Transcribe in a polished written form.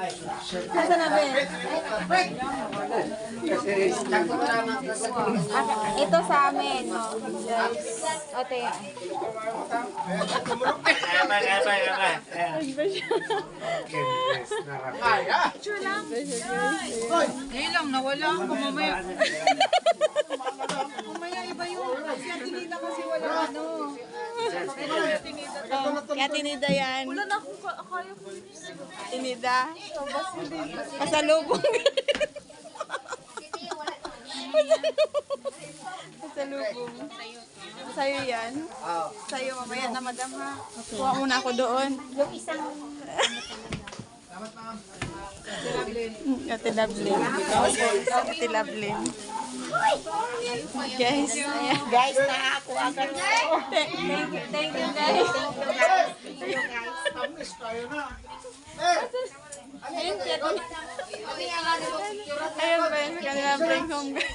Nasa na, Ben? Ito sa amin, no? Guys. Ote yan. Sure lang. Ngayon lang, nawala ako mamaya. Mamaya iba yun. Kasi tinida kasi wala ano. Kaya tinida yan. Wala na akong kaya ko. Tinida. Pasalubong. Pasalubong. Sa'yo yan. Sa'yo mamaya na madam ha. Kuha muna ako doon. Yung isang... Ate Lovelyn. Ate Lovelyn. Guys, ayan. Guys, nakakuha ka na. Thank you guys. Ayun, ayun ba yun? Kanila bring home guys.